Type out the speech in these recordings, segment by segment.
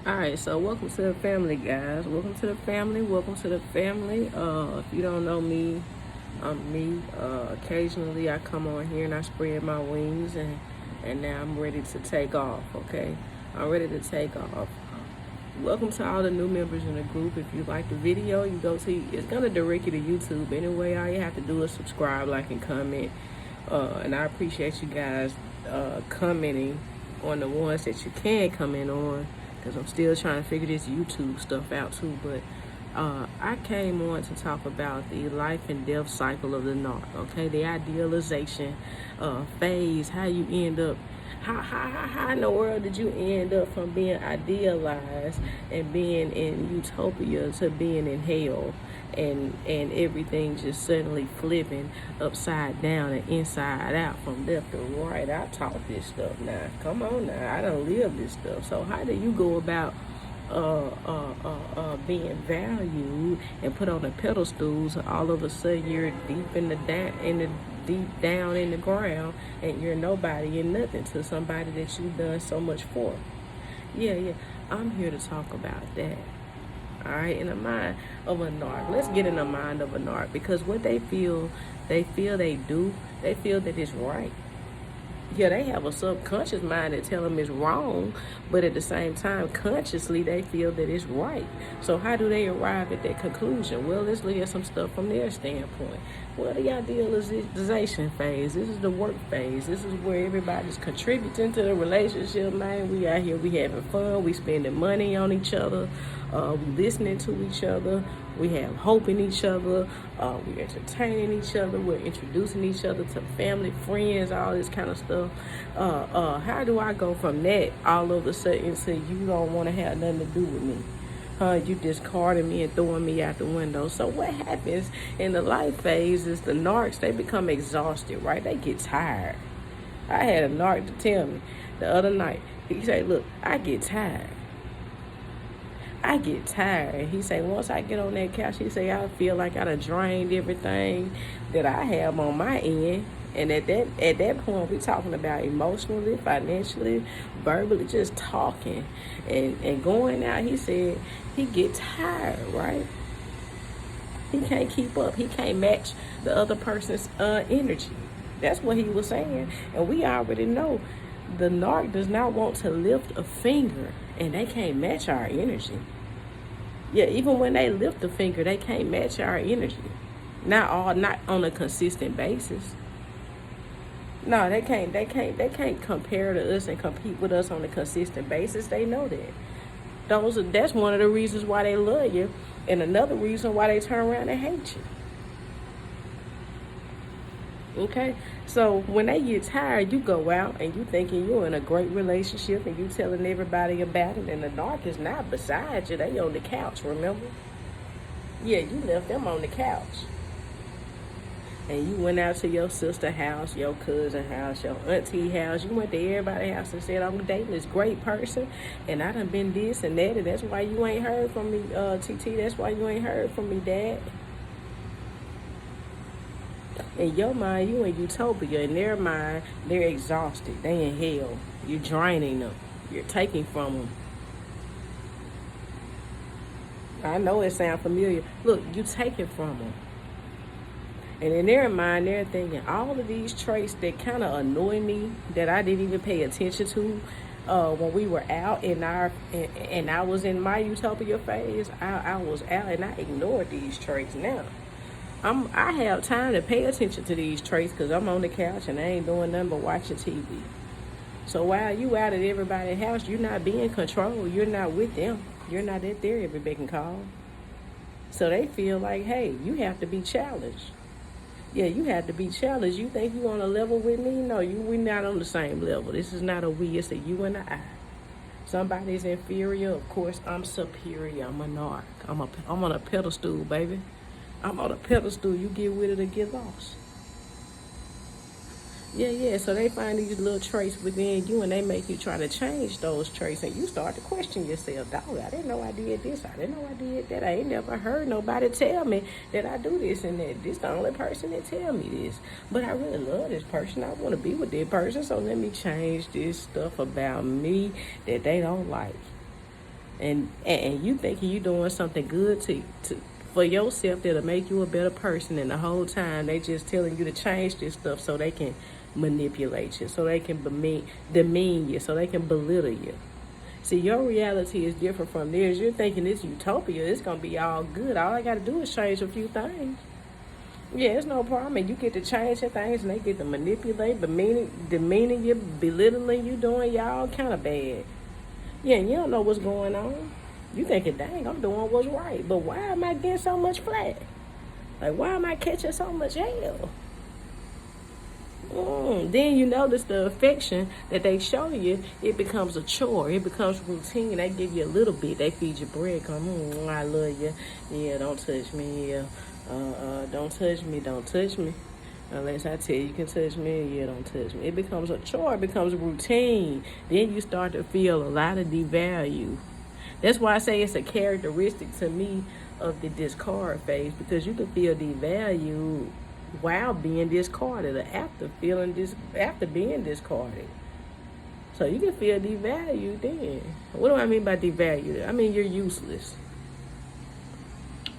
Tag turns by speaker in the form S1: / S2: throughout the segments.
S1: Alright, so welcome to the family, guys. Welcome to the family. Welcome to the family. If you don't know me, I'm me. Occasionally I come on here and I spread my wings and now I'm ready to take off, okay? I'm ready to take off. Welcome to all the new members in the group. If you like the video, you go to, it's gonna direct you to YouTube anyway. All you have to do is subscribe, like, and comment. And I appreciate you guys commenting on the ones that you can comment on, because I'm still trying to figure this YouTube stuff out too. But I came on to talk about the life and death cycle of the narc, okay? The idealization phase, how you end up, how in the world did you end up from being idealized and being in utopia to being in hell, and everything just suddenly flipping upside down and inside out from left to right? I taught this stuff now. Come on now, I don't live this stuff. So how do you go about being valued and put on a pedestal, so all of a sudden you're deep in the deep down in the ground and you're nobody and nothing to somebody that you've done so much for? Yeah, I'm here to talk about that. All right, in the mind of a narc. Let's get in the mind of a narc, because what they feel they do, they feel that it's right. Yeah, they have a subconscious mind that tell them it's wrong, but at the same time, consciously, they feel that it's right. So how do they arrive at that conclusion? Well, let's look at some stuff from their standpoint. Well, the idealization phase, this is the work phase. This is where everybody's contributing to the relationship, man. We out here, we having fun, we spending money on each other, we listening to each other, we have hope in each other, we're entertaining each other, we're introducing each other to family, friends, all this kind of stuff. How do I go from that all of a sudden to you don't want to have nothing to do with me? You discarding me and throwing me out the window. So what happens in the life phase is the narcs, they become exhausted, right? They get tired. I had a narc to tell me the other night. He said, look, I get tired. I get tired. He say, once I get on that couch, he say, I feel like I done drained everything that I have on my end. And at that point, we talking about emotionally, financially, verbally, just talking and going out. He said he get tired, right? He can't keep up. He can't match the other person's energy. That's what he was saying. And we already know the narc does not want to lift a finger, and they can't match our energy. Yeah, even when they lift a finger, they can't match our energy. Not on a consistent basis. No, they can't compare to us and compete with us on a consistent basis. They know that. That's one of the reasons why they love you, and another reason why they turn around and hate you. Okay, so when they get tired, you go out and you thinking you're in a great relationship and you telling everybody about it, and the narc is not beside you. They on the couch, remember? Yeah, you left them on the couch. And you went out to your sister's house, your cousin's house, your auntie house. You went to everybody's house and said, I'm dating this great person, and I done been this and that, and that's why you ain't heard from me, TT. That's why you ain't heard from me, Dad. In your mind, you in utopia. In their mind, they're exhausted. They in hell. You're draining them. You're taking from them. I know it sounds familiar. Look, you taking from them. And in their mind, they're thinking all of these traits that kind of annoy me, that I didn't even pay attention to when we were out and I was in my utopia phase. I was out and I ignored these traits. Now I have time to pay attention to these traits because I'm on the couch and I ain't doing nothing but watching TV. So while you out at everybody's house, you're not being controlled. You're not with them. You're not at their every beck and call. So they feel like, hey, you have to be challenged. Yeah, you have to be challenged. You think you on a level with me? No, we're not on the same level. This is not a we, it's a you and a I. Somebody's inferior, of course I'm superior. I'm a narc. I'm on a pedestal, baby. I'm on a pedestal. You get with it or get lost. Yeah, so they find these little traits within you and they make you try to change those traits, and you start to question yourself. Dog, I didn't know I did this. I didn't know I did that. I ain't never heard nobody tell me that I do this and that. This the only person that tell me this. But I really love this person. I want to be with this person, so let me change this stuff about me that they don't like. And you thinking you doing something good to for yourself that'll make you a better person, and the whole time they just telling you to change this stuff so they can manipulate you, so they can demean you, so they can belittle you. See, your reality is different from theirs. You're thinking this utopia, it's gonna be all good. All I gotta do is change a few things. Yeah, it's no problem. And you get to change your things, and they get to manipulate, demeaning you, belittling you, doing y'all kind of bad. Yeah, and you don't know what's going on. You thinking, dang, I'm doing what's right. But why am I getting so much flack? Like, why am I catching so much hell? Then you notice the affection that they show you, it becomes a chore. It becomes routine. They give you a little bit. They feed you breadcrumbs. I love you. Yeah, don't touch me. Yeah. Don't touch me. Don't touch me. Unless I tell you can touch me, yeah, don't touch me. It becomes a chore. It becomes a routine. Then you start to feel a lot of devalue. That's why I say it's a characteristic to me of the discard phase, because you can feel devalued while being discarded, or after being discarded. So you can feel devalued then. What do I mean by devalued? I mean you're useless.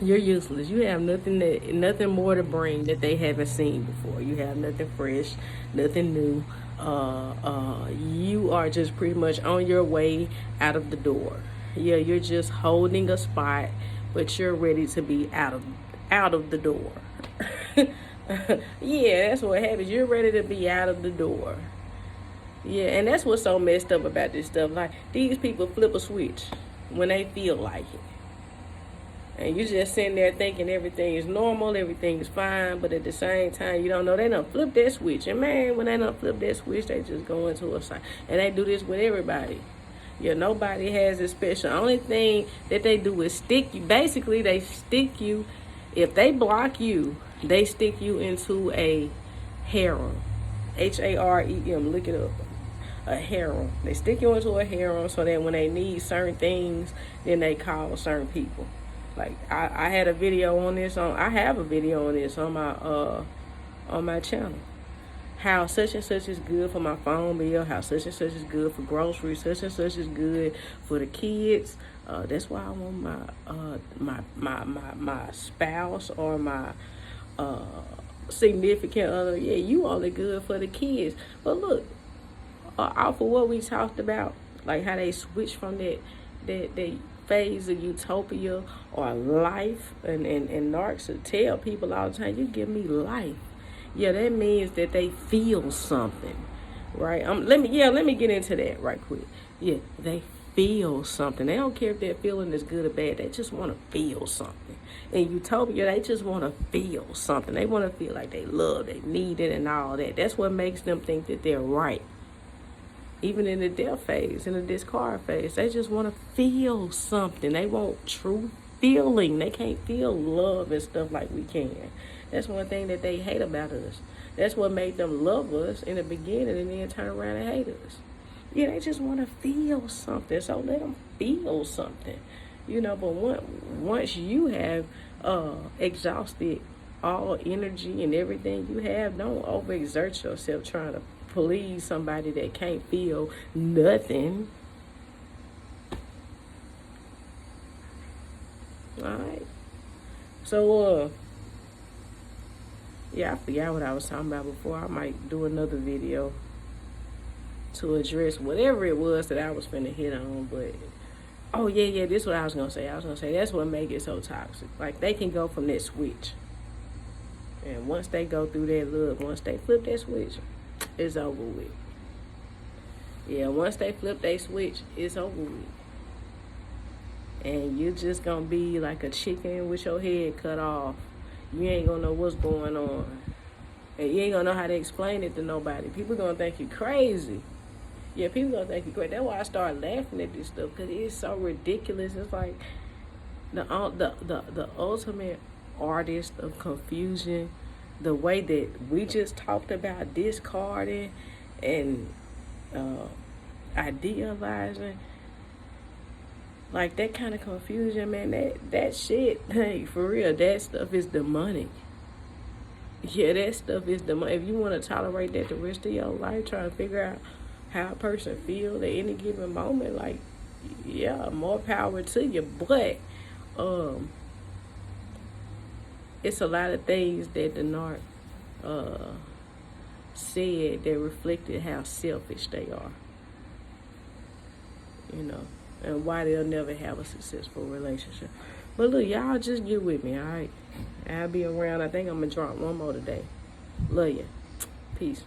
S1: You're useless. You have nothing more to bring that they haven't seen before. You have nothing fresh, nothing new. You are just pretty much on your way out of the door. Yeah, you're just holding a spot, but you're ready to be out of the door. Yeah, that's what happens. You're ready to be out of the door. Yeah, and that's what's so messed up about this stuff. Like, these people flip a switch when they feel like it. And you just sitting there thinking everything is normal, everything is fine, but at the same time, you don't know they done flip that switch. And man, when they done flip that switch, they just go into a side. And they do this with everybody. Yeah, nobody has it special. The only thing that they do is stick you. Basically, they stick you. If they block you, they stick you into a harem. Harem, look it up. A harem. They stick you into a harem so that when they need certain things, then they call certain people. Like, I had a video on this I have a video on this on my channel. How such and such is good for my phone bill, how such and such is good for groceries, such and such is good for the kids. That's why I want my spouse or my significant other. Yeah, you only good for the kids. But look, off of what we talked about, like how they switch from that phase of utopia or life, and Narcs tell people all the time, you give me life. Yeah, that means that they feel something, right? Let me get into that right quick. Yeah, they feel something. They don't care if their feeling is good or bad. They just want to feel something. In utopia, they just want to feel something. They want to feel like they love, they need it, and all that. That's what makes them think that they're right. Even in the death phase, in the discard phase, they just want to feel something. They want true feeling. They can't feel love and stuff like we can. That's one thing that they hate about us. That's what made them love us in the beginning and then turn around and hate us. Yeah, they just want to feel something. So let them feel something. You know, but once you have exhausted all energy and everything you have, don't overexert yourself trying to please somebody that can't feel nothing. Alright. So, yeah, I forgot what I was talking about before. I might do another video to address whatever it was that I was finna hit on. But, oh, yeah, this is what I was gonna say. I was gonna say that's what makes it so toxic. Like, they can go from that switch. And once they go through that look, once they flip that switch, it's over with. Yeah, once they flip they switch, it's over with. And you're just gonna be like a chicken with your head cut off. You ain't gonna know what's going on. And you ain't gonna know how to explain it to nobody. People gonna think you crazy. Yeah, people gonna think you crazy. That's why I started laughing at this stuff, because it's so ridiculous. It's like the ultimate artist of confusion. The way that we just talked about discarding and idealizing, like that kind of confusion, man, that shit, hey, for real, that stuff is demonic. Yeah, that stuff is demonic. If you want to tolerate that the rest of your life, trying to figure out how a person feels at any given moment, like, yeah, more power to you. But it's a lot of things that the narc said that reflected how selfish they are, you know, and why they'll never have a successful relationship. But look, y'all just get with me, all right? I'll be around. I think I'm going to drop one more today. Love you. Peace.